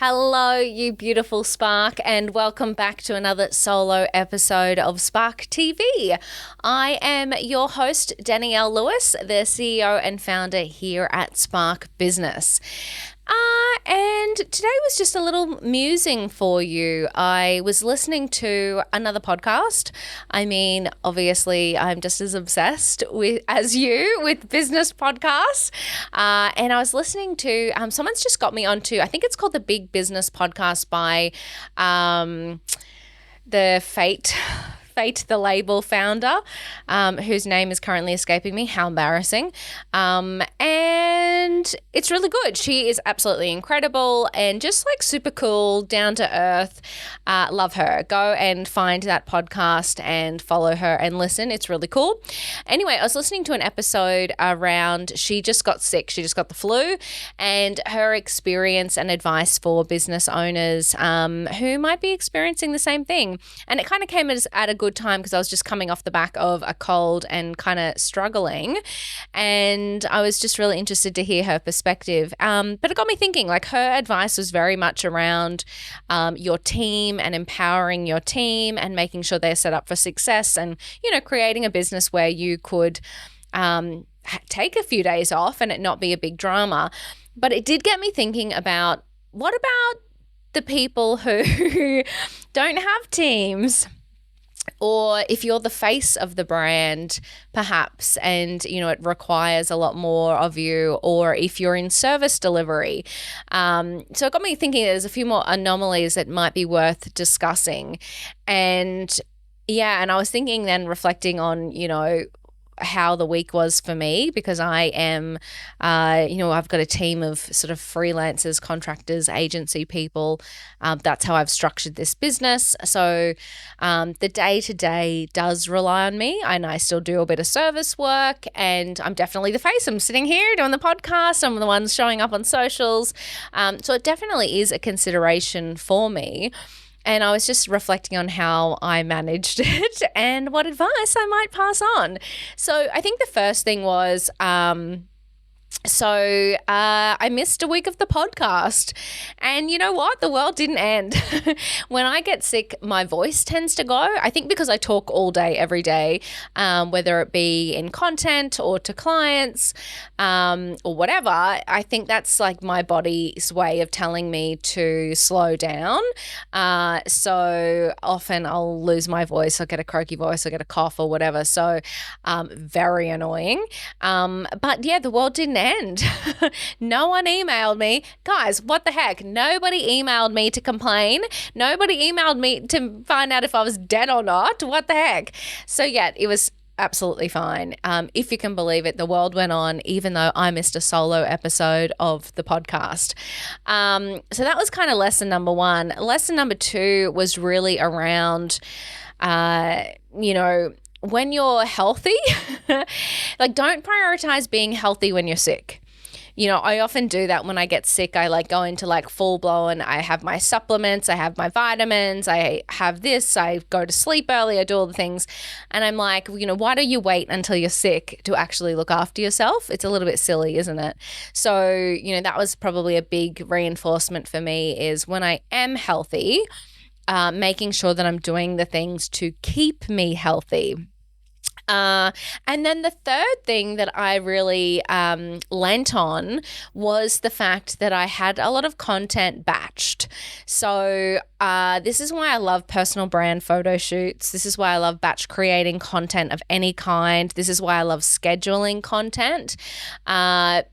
Hello, you beautiful Spark, and welcome back to another solo episode of Spark TV. I am your host, Danielle Lewis, the CEO and founder here at Spark Business. And today was just a little musing for you. I was listening to another podcast. I mean, obviously, I'm just as obsessed as you with business podcasts. And I was listening to, someone's just got me onto, I think it's called the Big Business Podcast by the Fate the Label founder, whose name is currently escaping me. How embarrassing. And it's really good. She is absolutely incredible and just like super cool, down to earth. Love her. Go and find that podcast and follow her and listen. It's really cool. Anyway, I was listening to an episode around, she just got sick. She just got the flu, and her experience and advice for business owners who might be experiencing the same thing. And it kind of came at a good time because I was just coming off the back of a cold and kind of struggling, and I was just really interested to hear her perspective. But it got me thinking, like, her advice was very much around your team and empowering your team and making sure they're set up for success, and, you know, creating a business where you could take a few days off and it not be a big drama. But it did get me thinking about, what about the people who don't have teams? Or if you're the face of the brand, perhaps, and, you know, it requires a lot more of you, or if you're in service delivery. So it got me thinking there's a few more anomalies that might be worth discussing. And yeah, and I was thinking then, reflecting on, you know, how the week was for me, because I am, I've got a team of sort of freelancers, contractors, agency people. That's how I've structured this business. So the day-to-day does rely on me, and I still do a bit of service work, and I'm definitely the face. I'm sitting here doing the podcast. I'm the one showing up on socials. So it definitely is a consideration for me. And I was just reflecting on how I managed it and what advice I might pass on. So I think the first thing was, I missed a week of the podcast, and you know what? The world didn't end. When I get sick, my voice tends to go. I think because I talk all day, every day, whether it be in content or to clients, or whatever. I think that's like my body's way of telling me to slow down. So often I'll lose my voice. I'll get a croaky voice. I'll get a cough or whatever. So very annoying. But yeah, the world didn't end. No one emailed me. Guys, what the heck? Nobody emailed me to complain. Nobody emailed me to find out if I was dead or not. What the heck? So yeah, it was absolutely fine. If you can believe it, the world went on, even though I missed a solo episode of the podcast. So that was kind of lesson number one. Lesson number two was really around, when you're healthy, like, don't prioritize being healthy when you're sick. You know, I often do that when I get sick. I like go into like full blown, I have my supplements, I have my vitamins, I have this, I go to sleep early, I do all the things. And I'm like, you know, why don't you wait until you're sick to actually look after yourself? It's a little bit silly, isn't it? So, you know, that was probably a big reinforcement for me, is when I am healthy, making sure that I'm doing the things to keep me healthy. And then the third thing that I really lent on was the fact that I had a lot of content batched. So this is why I love personal brand photo shoots. This is why I love batch creating content of any kind. This is why I love scheduling content,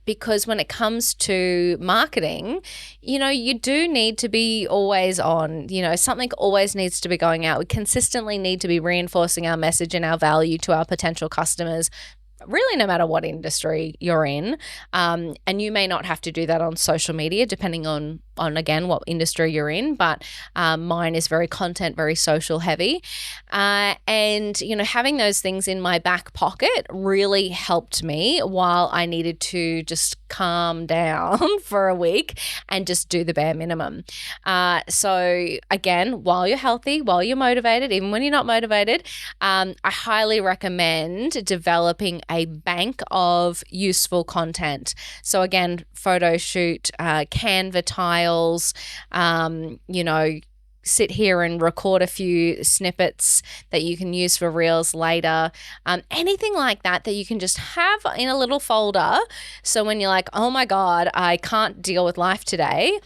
because when it comes to marketing, you know, you do need to be always on. You know, something always needs to be going out. We consistently need to be reinforcing our message and our value to our potential customers, really no matter what industry you're in. And you may not have to do that on social media, depending on again, what industry you're in. But mine is very content, very social heavy. And, you know, having those things in my back pocket really helped me while I needed to just calm down for a week and just do the bare minimum. So again, while you're healthy, while you're motivated, even when you're not motivated, I highly recommend developing a bank of useful content. So again, photo shoot, Canva tiles, sit here and record a few snippets that you can use for reels later. Anything like that you can just have in a little folder. So when you're like, oh my God, I can't deal with life today,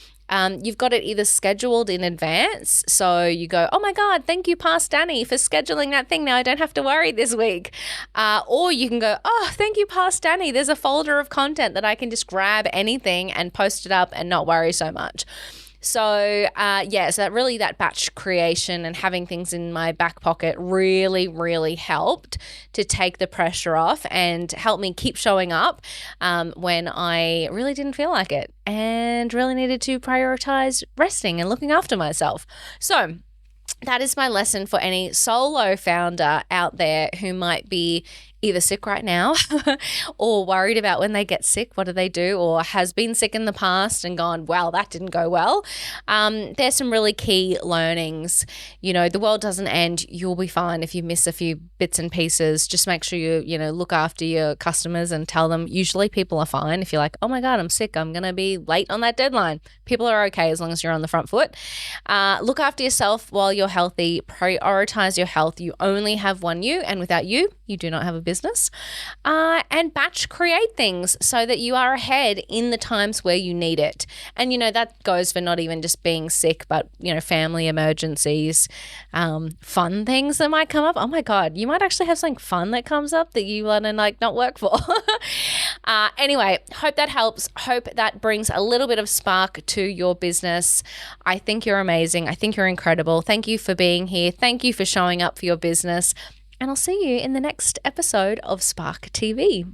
you've got it either scheduled in advance. So you go, oh my God, thank you, Past Danny, for scheduling that thing. Now I don't have to worry this week. Or you can go, oh, thank you, Past Danny. There's a folder of content that I can just grab anything and post it up and not worry so much. So, so that batch creation and having things in my back pocket really, really helped to take the pressure off and help me keep showing up when I really didn't feel like it and really needed to prioritize resting and looking after myself. So that is my lesson for any solo founder out there who might be either sick right now or worried about when they get sick, what do they do, or has been sick in the past and gone, wow, that didn't go well. There's some really key learnings. The world doesn't end. You'll be fine if you miss a few bits and pieces. Just make sure you look after your customers and tell them. Usually people are fine. If you're like, oh my God, I'm sick, I'm going to be late on that deadline. People are okay as long as you're on the front foot. Look after yourself while you're healthy. Prioritize your health. You only have one you, and without you, you do not have a business. And batch create things so that you are ahead in the times where you need it. And, that goes for not even just being sick, but, family emergencies, fun things that might come up. Oh my God, you might actually have something fun that comes up that you want to not work for. Anyway, hope that helps. Hope that brings a little bit of spark to your business. I think you're amazing. I think you're incredible. Thank you for being here. Thank you for showing up for your business. And I'll see you in the next episode of Spark TV.